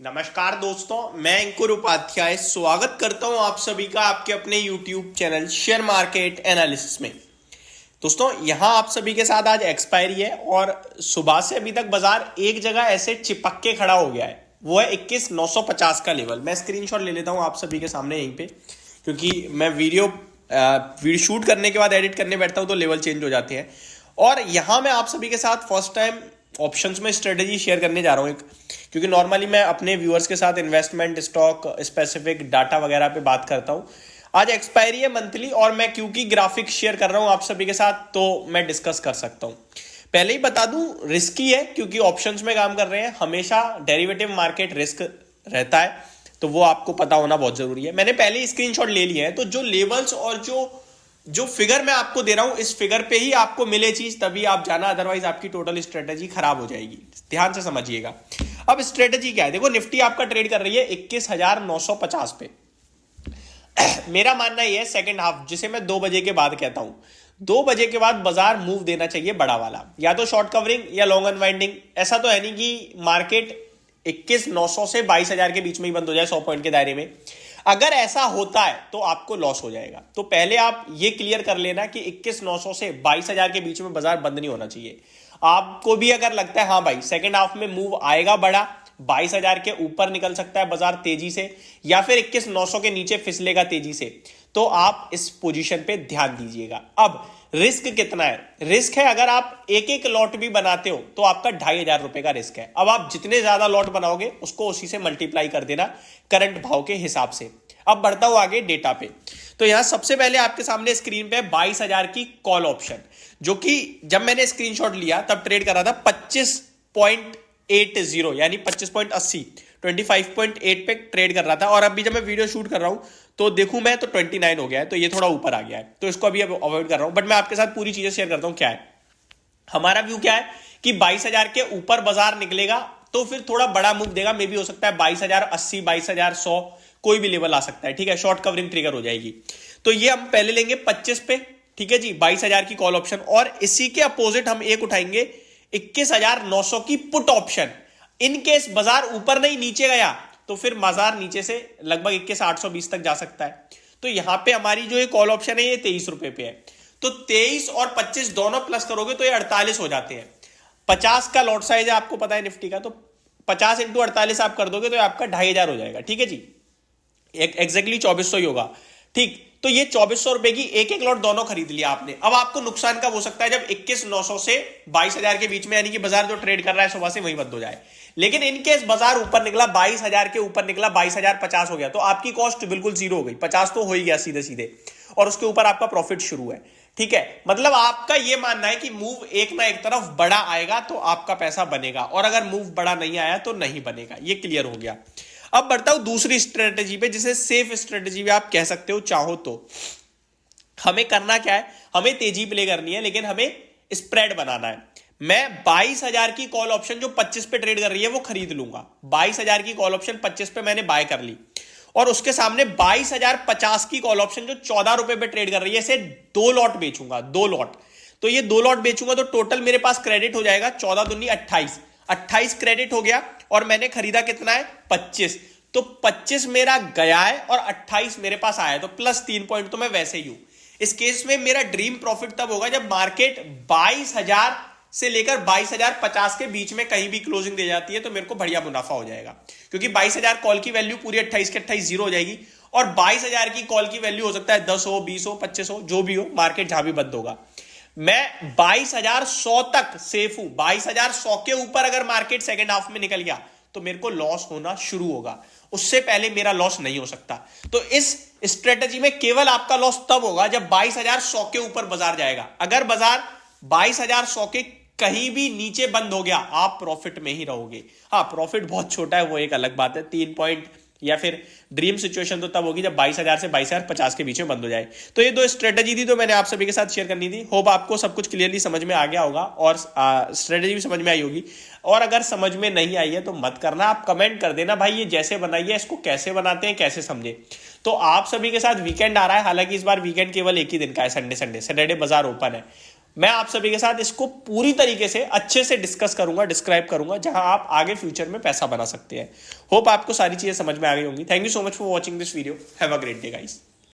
नमस्कार दोस्तों, मैं अंकुर उपाध्याय स्वागत करता हूं आप सभी का आपके अपने YouTube channel share market analysis में। दोस्तों, यहां आप सभी के साथ आज एक्सपायरी है और सुबह से अभी तक बाजार एक जगह ऐसे चिपक के खड़ा हो गया है। वो है 21,950 का लेवल। मैं स्क्रीनशॉट ले लेता हूं आप सभी के सामने यहीं पे, क्योंकि मैं वीडियो शूट करने के बाद एडिट करने बैठता हूं तो लेवल चेंज हो जाते हैं। और यहां मैं आप सभी के साथ फर्स्ट टाइम ऑप्शंस में स्ट्रेटेजी शेयर करने जा रहा हूं एक, क्योंकि नॉर्मली मैं अपने व्यूअर्स के साथ इन्वेस्टमेंट, स्टॉक, स्पेसिफिक डाटा वगैरह पे बात करता हूं। आज एक्सपायरी है मंथली और मैं क्योंकि ग्राफिक शेयर कर रहा हूं आप सभी के साथ तो मैं डिस्कस कर सकता हूं। पहले ही बता दूं, रिस्की है क्योंकि ऑप्शंस में काम कर रहे हैं। हमेशा डेरिवेटिव मार्केट रिस्क रहता है, तो वो आपको पता होना बहुत जरूरी है। मैंने पहले ही स्क्रीनशॉट ले लिए हैं, तो जो लेवल्स और जो फिगर मैं आपको दे रहा हूं, इस फिगर पे ही आपको मिले चीज तभी आप जाना, अदरवाइज आपकी टोटल स्ट्रेटेजी खराब हो जाएगी। ध्यान से समझिएगा। अब स्ट्रेटेजी क्या है, देखो निफ्टी आपका ट्रेड कर रही है 21,950 पे। मेरा मानना यह है सेकंड हाफ, जिसे मैं 2 बजे के बाद कहता हूं, 2 बजे के बाद बाजार मूव देना चाहिए बड़ा वाला, या तो शॉर्ट कवरिंग या लॉन्ग अनवाइंडिंग। ऐसा तो है नहीं कि मार्केट 21,900 से 22,000 के बीच में ही बंद हो जाए 100 पॉइंट के दायरे में। अगर ऐसा होता है तो आपको लॉस हो जाएगा। तो पहले आप ये क्लियर कर लेना कि 21,900 से 22,000 के बीच में बाजार बंद नहीं होना चाहिए। आपको भी अगर लगता है हाँ भाई सेकंड हाफ में मूव आएगा बड़ा, 22,000 के ऊपर निकल सकता है बाजार तेजी से, या फिर 21,900 के नीचे फिसलेगा तेजी से, तो आप इस पोजीशन पे ध्यान दीजिएगा। अब रिस्क कितना है? रिस्क है, अगर आप एक एक लॉट भी बनाते हो तो आपका 2,500 रुपए का रिस्क है। अब आप जितने ज्यादा लॉट बनाओगे उसको उसी से मल्टीप्लाई कर देना करंट भाव के हिसाब से। अब बढ़ता हूं आगे डेटा पे। तो यहां सबसे पहले आपके सामने स्क्रीन पे 22,000 की कॉल ऑप्शन, जो कि जब मैंने स्क्रीनशॉट लिया तब ट्रेड कर रहा था 25.80 यानी 25.80, 25.8 पे ट्रेड कर रहा था। और अभी जब मैं वीडियो शूट कर रहा हूं तो देखूं मैं तो 29 हो गया है, तो ये थोड़ा ऊपर आ गया है, तो इसको अभी अवॉइड कर रहा हूं। बट मैं आपके साथ पूरी चीजें शेयर करता हूं। क्या है हमारा व्यू, क्या है कि 22,000 के ऊपर बाजार निकलेगा तो फिर थोड़ा बड़ा मूव देगा। मे भी हो सकता है 22,080, 22,100, कोई भी लेवल आ सकता है। ठीक है, शॉर्ट कवरिंग ट्रिगर हो जाएगी। तो ये हम पहले लेंगे 25 पे। ठीक है जी, 22,000 की कॉल ऑप्शन, और इसी के अपोजिट हम एक उठाएंगे 21,900 की पुट ऑप्शन। इन केस बाजार ऊपर नहीं नीचे गया तो फिर बाजार नीचे से लगभग 21,820 तक जा सकता है। तो यहां पे हमारी जो ये कॉल ऑप्शन है ये 23 रुपए पे है। तो 23 और 25 दोनों प्लस करोगे तो ये 48 हो जाते हैं। 50 का लॉट साइज है, आपको पता है निफ्टी का, तो 50 इंटू 48 आप कर दोगे तो आपका 2,500 हो जाएगा। ठीक है जी, एग्जैक्टली 2,400 ही होगा। ठीक, तो ये 2,400 रुपए की एक एक लॉट दोनों खरीद लिया आपने। अब आपको नुकसान कब हो सकता है? जब 21,900 से 22,000 के बीच में, यानी कि बाजार जो ट्रेड कर रहा है सुबह से वही बंद हो जाए। लेकिन इनकेस बाजार ऊपर निकला, 22,000 के ऊपर निकला, 22,050 हो गया, तो आपकी कॉस्ट बिल्कुल जीरो हो गई। 50 तो हो ही गया सीधे सीधे, और उसके ऊपर आपका प्रॉफिट शुरू है। ठीक है, मतलब आपका यह मानना है कि मूव एक ना एक तरफ बड़ा आएगा तो आपका पैसा बनेगा, और अगर मूव बड़ा नहीं आया तो नहीं बनेगा। ये क्लियर हो गया। अब बढ़ता हूं दूसरी स्ट्रेटेजी पे, जिसे सेफ स्ट्रेटेजी भी आप कह सकते हो चाहो तो। हमें करना क्या है, हमें तेजी प्ले करनी है, लेकिन हमें स्प्रेड बनाना है। मैं 22,000 की कॉल ऑप्शन जो 25 पे ट्रेड कर रही है वो खरीद लूंगा। 22,000 की कॉल ऑप्शन 25 पे मैंने बाय कर ली, और उसके सामने 22,050 की कॉल ऑप्शन जो 14 रुपए पे ट्रेड कर रही है, इसे 2 लॉट बेचूंगा। 2 लॉट, तो ये 2 लॉट बेचूंगा तो टोटल मेरे पास क्रेडिट हो जाएगा 14 दूनी 28, 28 क्रेडिट हो गया। और मैंने खरीदा कितना है? 25। तो 25 मेरा गया है और 28 मेरे पास आया है, तो प्लस 3 पॉइंट तो मैं वैसे ही हूं। इस केस में मेरा ड्रीम प्रॉफिट तब होगा जब मार्केट 22,000 से लेकर 22,050 के बीच में कहीं भी क्लोजिंग दे जाती है, तो मेरे को बढ़िया मुनाफा हो जाएगा, क्योंकि 22,000 कॉल की वैल्यू पूरी 28 के 28 जीरो हो जाएगी, और 22,000 की कॉल की वैल्यू हो सकता है 10 हो, 20 हो, 25 हो, जो भी हो, मार्केट जहां भी बंद होगा। मैं 22,100 तक सेफ हूं। 22,100 के ऊपर अगर मार्केट सेकंड हाफ में निकल गया तो मेरे को लॉस होना शुरू होगा, उससे पहले मेरा लॉस नहीं हो सकता। तो इस स्ट्रेटजी में केवल आपका लॉस तब होगा जब 22,100 के ऊपर बाजार जाएगा। अगर बाजार 22,100 के कहीं भी नीचे बंद हो गया, आप प्रॉफिट में ही रहोगे। हाँ, प्रॉफिट बहुत छोटा है, वो एक अलग बात है, 3 पॉइंट, या फिर ड्रीम सिचुएशन तो तब होगी जब 22,000 से 22,050 के बीच में बंद हो जाए। तो ये 2 स्ट्रेटजी थी, तो मैंने आप सभी के साथ शेयर करनी थी। होप आपको सब कुछ क्लियरली समझ में आ गया होगा और स्ट्रेटजी भी समझ में आई होगी। और अगर समझ में नहीं आई है तो मत करना, आप कमेंट कर देना भाई ये जैसे बनाई है इसको कैसे बनाते हैं, कैसे समझे। तो आप सभी के साथ वीकेंड आ रहा है, हालांकि इस बार वीकेंड केवल एक ही दिन का है, संडे बाजार ओपन है। मैं आप सभी के साथ इसको पूरी तरीके से अच्छे से डिस्कस करूंगा, डिस्क्राइब करूंगा, जहां आप आगे फ्यूचर में पैसा बना सकते हैं। होप आपको सारी चीजें समझ में आ गई होंगी। Thank you so much for watching this video. Have a great day guys.